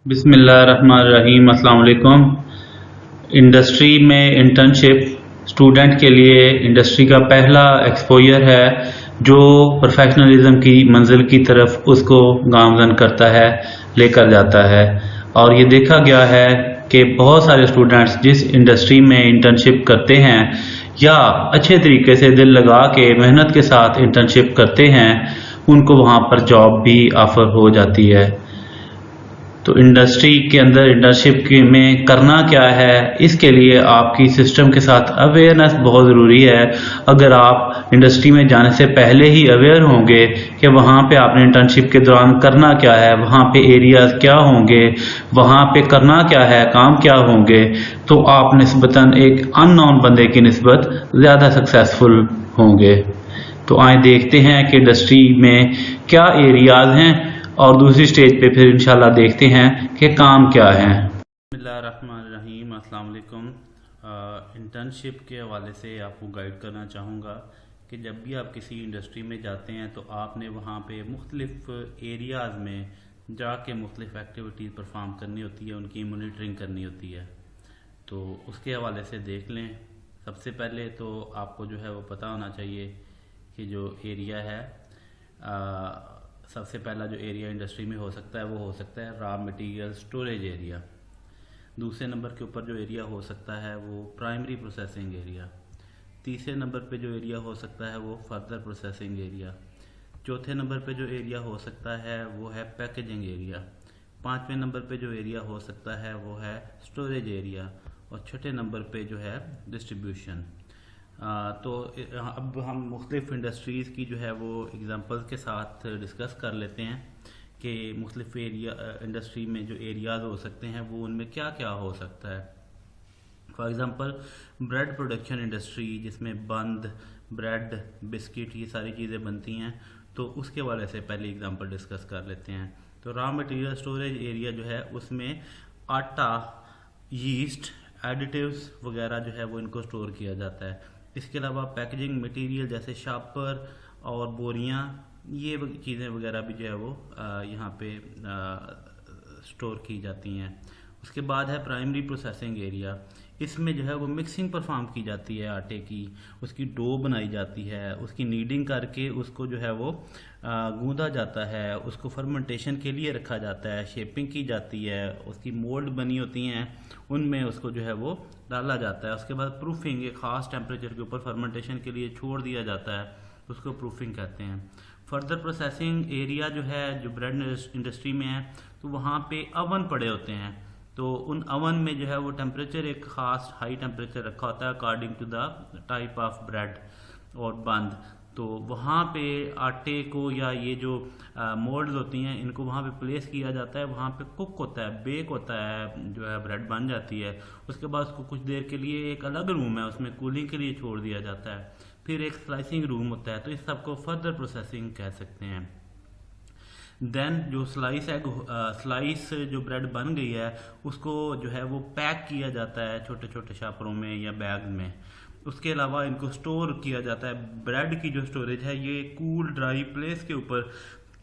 बिस्मिल्लाहिर्रहमानिर्रहीम। अस्सलाम वालेकुम। इंडस्ट्री में इंटर्नशिप स्टूडेंट के लिए इंडस्ट्री का पहला एक्सपोजर है जो प्रोफेशनलिज्म की मंजिल की तरफ उसको गामजन करता है, लेकर जाता है। और ये देखा गया है कि बहुत सारे स्टूडेंट्स जिस इंडस्ट्री में इंटर्नशिप करते हैं या अच्छे तरीके से दिल लगा के मेहनत के साथ इंटर्नशिप करते हैं, उनको वहाँ पर जॉब भी ऑफर हो जाती है। तो इंडस्ट्री के अंदर इंटर्नशिप में करना क्या है, इसके लिए आपकी सिस्टम के साथ अवेयरनेस बहुत ज़रूरी है। अगर आप इंडस्ट्री में जाने से पहले ही अवेयर होंगे कि वहाँ पे आपने इंटर्नशिप के दौरान करना क्या है, वहाँ पे एरियाज़ क्या होंगे, वहाँ पे करना क्या है, काम क्या होंगे, तो आप निस्बतन एक अननोन बंदे की निस्बत ज़्यादा सक्सेसफुल होंगे। तो आए देखते हैं कि इंडस्ट्री में क्या एरियाज़ हैं और दूसरी स्टेज पे फिर इंशाल्लाह देखते हैं कि काम क्या है। बिस्मिल्लाहिर्रहमानिर्रहीम। अस्सलाम वालेकुम। इंटर्नशिप के हवाले से आपको गाइड करना चाहूँगा कि जब भी आप किसी इंडस्ट्री में जाते हैं तो आपने वहाँ पे मुख्तलिफ एरियाज़ में जाके मुख्तलिफ एक्टिविटीज़ परफॉर्म करनी होती है, उनकी मॉनिटरिंग करनी होती है। तो उसके हवाले से देख लें। सबसे पहले तो आपको जो है वो पता होना चाहिए कि जो एरिया है, सबसे पहला जो एरिया इंडस्ट्री में हो सकता है वो हो सकता है रॉ मटेरियल स्टोरेज एरिया। दूसरे नंबर के ऊपर जो एरिया हो सकता है वो प्राइमरी प्रोसेसिंग एरिया। तीसरे नंबर पे जो एरिया हो सकता है वो फर्दर प्रोसेसिंग एरिया। चौथे नंबर पे जो एरिया हो सकता है वो है पैकेजिंग एरिया। पाँचवें नंबर पे जो एरिया हो सकता है वो है स्टोरेज एरिया। और छठे नंबर पे जो है डिस्ट्रीब्यूशन। तो अब हम मुख्तलिफ इंडस्ट्रीज़ की जो है वो एग्ज़ाम्पल्स के साथ डिस्कस कर लेते हैं कि मुख्तलिफ एरिया इंडस्ट्री में जो एरियाज़ हो सकते हैं वो उनमें क्या क्या हो सकता है। For example bread production industry, जिसमें बंद, ब्रेड, बिस्किट, ये सारी चीज़ें बनती हैं, तो उसके वाले से पहले एग्ज़ाम्पल डिस्कस कर लेते हैं। तो रॉ मटेरियल स्टोरेज एरिया जो है उसमें आटा, यीस्ट, एडिटिव्स वगैरह जो है वो इनको स्टोर किया जाता है। इसके अलावा पैकेजिंग मटेरियल जैसे शापर और बोरियां, ये चीज़ें वगैरह भी जो है वो यहाँ पे स्टोर की जाती हैं। उसके बाद है प्राइमरी प्रोसेसिंग एरिया। इसमें जो है वो मिक्सिंग परफॉर्म की जाती है आटे की, उसकी डो बनाई जाती है, उसकी नीडिंग करके उसको जो है वो गूंदा जाता है, उसको फर्मेंटेशन के लिए रखा जाता है, शेपिंग की जाती है, उसकी मोल्ड बनी होती हैं, उनमें उसको जो है वो डाला जाता है। उसके बाद प्रूफिंग, एक ख़ास टेम्परेचर के ऊपर फर्मेंटेशन के लिए छोड़ दिया जाता है, उसको प्रूफिंग कहते हैं। फर्दर प्रोसेसिंग एरिया जो है, जो ब्रेड इंडस्ट्री में है, तो वहाँ पे अवन पड़े होते हैं। तो उन अवन में जो है वो टेम्परेचर एक ख़ास हाई टेम्परेचर रखा होता है according to the type of bread और बंद। तो वहाँ पे आटे को या ये जो मोल्ड्स होती हैं इनको वहाँ पे प्लेस किया जाता है, वहाँ पे कुक होता है, बेक होता है, जो है ब्रेड बन जाती है। उसके बाद उसको कुछ देर के लिए एक अलग रूम है उसमें कूलिंग के लिए छोड़ दिया जाता है। फिर एक स्लाइसिंग रूम होता है। तो इस सबको फर्दर प्रोसेसिंग कह सकते हैं। देन जो स्लाइस जो ब्रेड बन गई है उसको जो है वो पैक किया जाता है छोटे छोटे शापरों में या बैग में। उसके अलावा इनको स्टोर किया जाता है। ब्रेड की जो स्टोरेज है ये कूल ड्राई प्लेस के ऊपर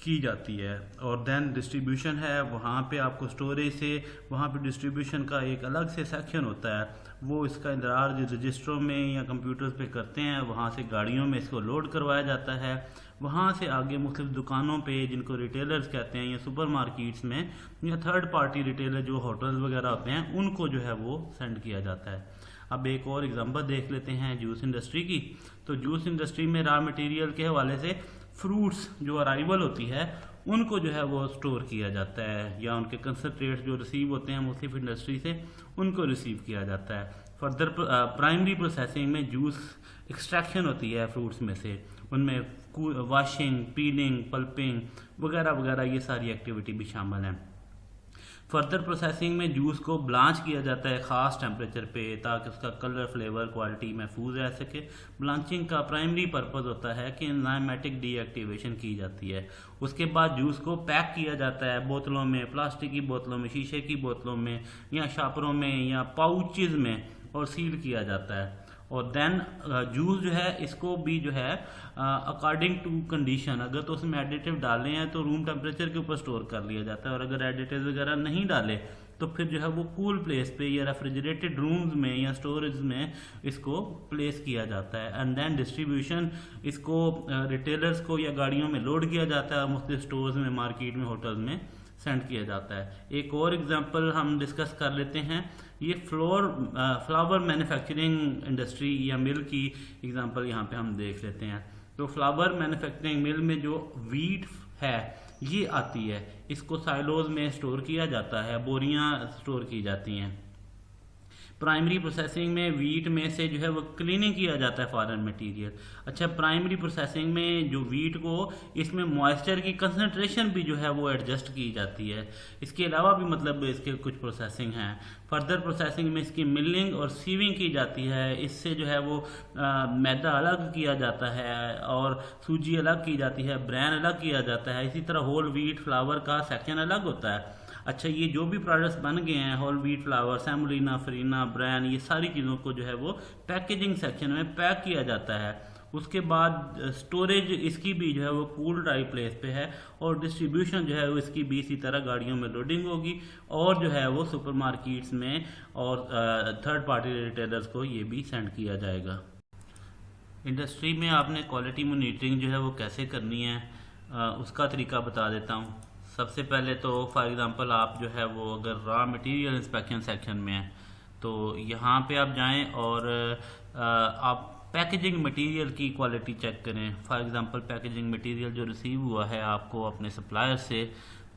की जाती है। और देन डिस्ट्रीब्यूशन है, वहाँ पे आपको स्टोरेज से वहाँ पे डिस्ट्रीब्यूशन का एक अलग से सेक्शन होता है, वो इसका इंदराज रजिस्टरों में या कंप्यूटर्स पे करते हैं, वहाँ से गाड़ियों में इसको लोड करवाया जाता है, वहाँ से आगे मुख्तलिफ दुकानों पे जिनको रिटेलर्स कहते हैं या सुपर मार्केट्स में या थर्ड पार्टी रिटेलर जो होटल्स वगैरह होते हैं उनको जो है वो सेंड किया जाता है। अब एक और एग्जांपल देख लेते हैं जूस इंडस्ट्री की। तो जूस इंडस्ट्री में रॉ मटेरियल के हवाले से फ्रूट्स जो अराइवल होती है उनको जो है वो स्टोर किया जाता है, या उनके कंसनट्रेट्स जो रिसीव होते हैं मुख्तलिफ इंडस्ट्री से उनको रिसीव किया जाता है। फर्दर प्राइमरी प्रोसेसिंग में जूस एक्सट्रैक्शन होती है फ्रूट्स में से, उनमें वॉशिंग, पीलिंग, पल्पिंग वगैरह वगैरह ये सारी एक्टिविटी भी शामिल हैं। फर्दर प्रोसेसिंग में जूस को ब्लांच किया जाता है ख़ास टेम्परेचर पे ताकि उसका कलर, फ्लेवर, क्वालिटी महफूज रह सके। ब्लांचिंग का प्राइमरी पर्पज़ होता है कि एंजाइमेटिक डीएक्टिवेशन की जाती है। उसके बाद जूस को पैक किया जाता है बोतलों में, प्लास्टिक की बोतलों में, शीशे की बोतलों में या शापरों में या पाउचेज़ में, और सील किया जाता है। और देन जूस जो है इसको भी जो है अकॉर्डिंग टू कंडीशन, अगर तो उसमें एडिटिव डाले हैं तो रूम टेम्परेचर के ऊपर स्टोर कर लिया जाता है, और अगर एडिटिव वगैरह नहीं डाले तो फिर जो है वो कूल प्लेस पे या रेफ्रिजरेटेड रूम्स में या स्टोरेज में इसको प्लेस किया जाता है। एंड देन डिस्ट्रीब्यूशन, इसको रिटेलर्स को या गाड़ियों में लोड किया जाता है, मुख्तलिफ स्टोर्स में, मार्केट में, होटल में सेंड किया जाता है। एक और एग्जांपल हम डिस्कस कर लेते हैं, ये फ्लावर मैन्युफैक्चरिंग इंडस्ट्री या मिल की एग्जांपल यहाँ पे हम देख लेते हैं। तो फ्लावर मैन्युफैक्चरिंग मिल में जो वीट है ये आती है, इसको साइलोज में स्टोर किया जाता है, बोरियां स्टोर की जाती हैं। प्राइमरी प्रोसेसिंग में वीट में से जो है वो क्लीनिंग किया जाता है फॉरेन मटेरियल। अच्छा, प्राइमरी प्रोसेसिंग में जो वीट को, इसमें मॉइस्चर की कंसंट्रेशन भी जो है वो एडजस्ट की जाती है। इसके अलावा भी मतलब इसके कुछ प्रोसेसिंग हैं। फर्दर प्रोसेसिंग में इसकी मिलिंग और सीविंग की जाती है, इससे जो है वो मैदा अलग किया जाता है और सूजी अलग की जाती है, ब्रैन अलग किया जाता है। इसी तरह होल व्हीट फ्लावर का सेक्शन अलग होता है। अच्छा, ये जो भी प्रोडक्ट्स बन गए हैं, whole wheat flour, semolina, Farina, bran, ये सारी चीज़ों को जो है वो पैकेजिंग सेक्शन में पैक किया जाता है। उसके बाद स्टोरेज इसकी भी जो है वो कूल ड्राई प्लेस पे है, और डिस्ट्रीब्यूशन जो है वो इसकी भी इसी तरह गाड़ियों में लोडिंग होगी, और जो है वो सुपरमार्केट्स में और थर्ड पार्टी रिटेलर्स को ये भी सेंड किया जाएगा। इंडस्ट्री में आपने क्वालिटी मॉनिटरिंग जो है वो कैसे करनी है, उसका तरीका बता देता हूँ। सबसे पहले तो फॉर एग्ज़ाम्पल आप जो है वो अगर रॉ मटेरियल इंस्पेक्शन सेक्शन में है तो यहाँ पे आप जाएं और आप पैकेजिंग मटेरियल की क्वालिटी चेक करें। फॉर एग्ज़ाम्पल पैकेजिंग मटेरियल जो रिसीव हुआ है आपको अपने सप्लायर से,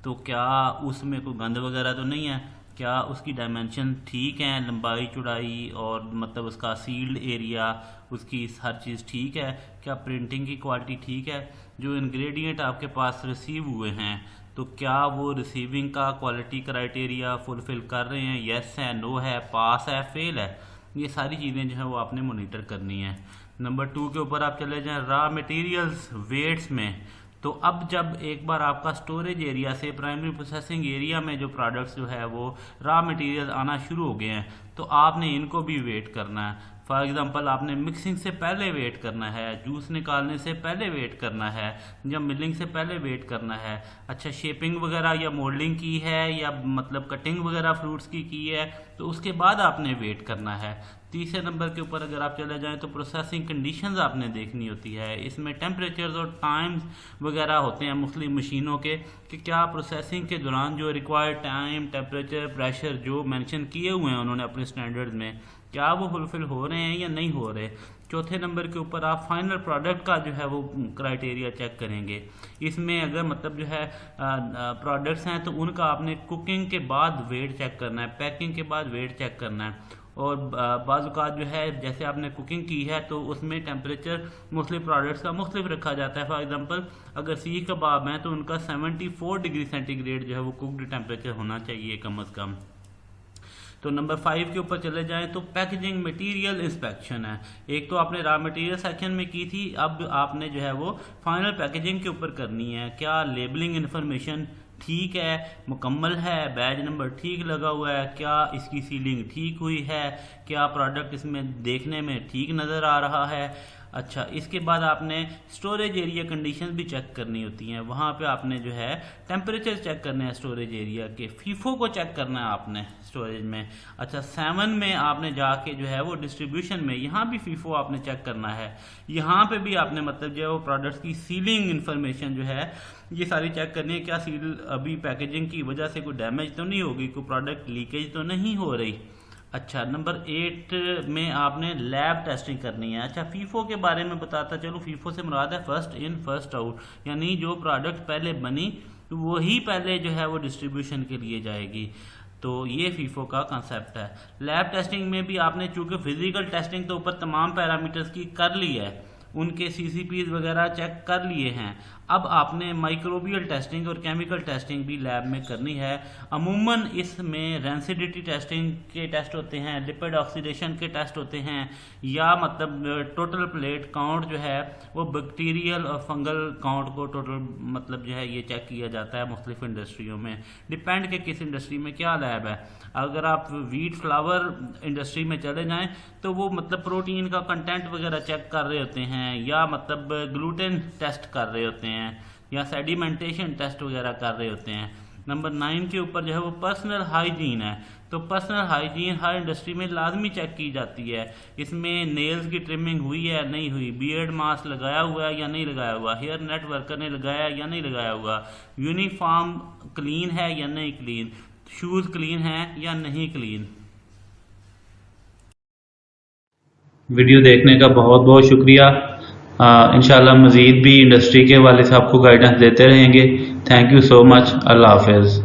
तो क्या उसमें कोई गंद वगैरह तो नहीं है, क्या उसकी डायमेंशन ठीक है, लंबाई चौड़ाई और मतलब उसका सील्ड एरिया, उसकी हर चीज़ ठीक है, क्या प्रिंटिंग की क्वालिटी ठीक है, जो इंग्रेडिएंट आपके पास रिसीव हुए हैं तो क्या वो रिसीविंग का क्वालिटी क्राइटेरिया फुलफिल कर रहे हैं, येस है, नो है, पास है, फेल है। ये सारी चीज़ें जो है वो आपने मॉनिटर करनी है। नंबर 2 के ऊपर आप चले जाएं रॉ मटेरियल्स वेट्स में। तो अब जब एक बार आपका स्टोरेज एरिया से प्राइमरी प्रोसेसिंग एरिया में जो प्रोडक्ट्स जो है वो रॉ मटेरियल आना शुरू हो गए हैं तो आपने इनको भी वेट करना है। फॉर एग्जांपल आपने मिक्सिंग से पहले वेट करना है, जूस निकालने से पहले वेट करना है, या मिलिंग से पहले वेट करना है। अच्छा, शेपिंग वगैरह या मोल्डिंग की है या मतलब कटिंग वगैरह फ्रूट्स की है तो उसके बाद आपने वेट करना है। तीसरे नंबर के ऊपर अगर आप चले जाएं तो प्रोसेसिंग कंडीशंस आपने देखनी होती है। इसमें टेम्परेचर्स और टाइम्स वगैरह होते हैं मुख्तलिफ मशीनों के, कि क्या प्रोसेसिंग के दौरान जो रिक्वायर्ड टाइम, टेम्परेचर, प्रेशर जो मेंशन किए हुए हैं उन्होंने अपने स्टैंडर्ड्स में, क्या वो फुलफिल हो रहे हैं या नहीं हो रहे। चौथे नंबर के ऊपर आप फाइनल प्रोडक्ट का जो है वो क्राइटेरिया चेक करेंगे। इसमें अगर मतलब जो है प्रोडक्ट्स हैं तो उनका आपने कुकिंग के बाद वेट चेक करना है, पैकिंग के बाद वेट चेक करना है। और बाज़ औक़ात जो है जैसे आपने कुकिंग की है तो उसमें टेम्परेचर मुख्तलिफ प्रोडक्ट्स का मुख्तलिफ रखा जाता है। फॉर एग्जांपल अगर सीख कबाब हैं तो उनका 74 डिग्री सेंटीग्रेड जो है वो कुकड टेम्परेचर होना चाहिए कम अज़ कम। तो नंबर 5 के ऊपर चले जाएं तो पैकेजिंग मटेरियल इंस्पेक्शन है। एक तो आपने रॉ मटेरियल सेक्शन में की थी, अब आपने जो है वो फाइनल पैकेजिंग के ऊपर करनी है। क्या लेबलिंग इन्फॉर्मेशन ठीक है, मुकम्मल है, बैज नंबर ठीक लगा हुआ है, क्या इसकी सीलिंग ठीक हुई है, क्या प्रोडक्ट इसमें देखने में ठीक नज़र आ रहा है। अच्छा, इसके बाद आपने स्टोरेज एरिया कंडीशंस भी चेक करनी होती हैं। वहाँ पे आपने जो है टेम्परेचर चेक करने हैं स्टोरेज एरिया के, फीफो को चेक करना है आपने स्टोरेज में। अच्छा, 7 में आपने जाके जो है वो डिस्ट्रीब्यूशन में, यहाँ भी फीफो आपने चेक करना है। यहाँ पे भी आपने मतलब जो है वो प्रोडक्ट्स की सीलिंग इंफॉर्मेशन जो है ये सारी चेक करनी है। क्या सील अभी पैकेजिंग की वजह से कोई डैमेज तो नहीं होगी, कोई प्रोडक्ट लीकेज तो नहीं हो रही। अच्छा, नंबर 8 में आपने लैब टेस्टिंग करनी है। अच्छा, फीफो के बारे में बताता चलो, फीफो से मुराद है फर्स्ट इन फर्स्ट आउट, यानी जो प्रोडक्ट पहले बनी तो वही पहले जो है वो डिस्ट्रीब्यूशन के लिए जाएगी। तो ये फीफो का कंसेप्ट है। लैब टेस्टिंग में भी आपने चूंकि फिजिकल टेस्टिंग तो ऊपर तमाम पैरामीटर्स की कर ली है, उनके CCPs वगैरह चेक कर लिए हैं, अब आपने माइक्रोबियल टेस्टिंग और केमिकल टेस्टिंग भी लैब में करनी है। अमूमन इसमें रेंसिडिटी टेस्टिंग के टेस्ट होते हैं, लिपिड ऑक्सीडेशन के टेस्ट होते हैं, या मतलब टोटल प्लेट काउंट जो है वो बैक्टीरियल और फंगल काउंट को टोटल मतलब जो है ये चेक किया जाता है मुख्तलिफ इंडस्ट्रियों में। डिपेंड के किस इंडस्ट्री में क्या लैब है। अगर आप वीट फ्लावर इंडस्ट्री में चले जाएं तो वो मतलब प्रोटीन का कंटेंट वगैरह चेक कर रहे होते हैं, या मतलब ग्लूटेन टेस्ट कर रहे होते हैं, या सेडिमेंटेशन टेस्ट वगैरह कर रहे होते हैं। नंबर 9 के ऊपर जो है वो पर्सनल हाइजीन है। तो पर्सनल हाइजीन हर इंडस्ट्री में लाजमी चेक की जाती है। इसमें नेल्स की ट्रिमिंग हुई है नहीं हुई, बियर्ड मास्क लगाया हुआ है या नहीं लगाया हुआ, हेयर नेट वर्कर ने लगाया या नहीं लगाया हुआ, यूनिफॉर्म क्लीन है या नहीं क्लीन, शूज़ क्लीन है या नहीं क्लीन। वीडियो देखने का बहुत बहुत शुक्रिया। इंशाल्लाह मज़ीद भी इंडस्ट्री के हवाले से आपको गाइडेंस देते रहेंगे। Thank you so much. अल्लाह हाफिज़।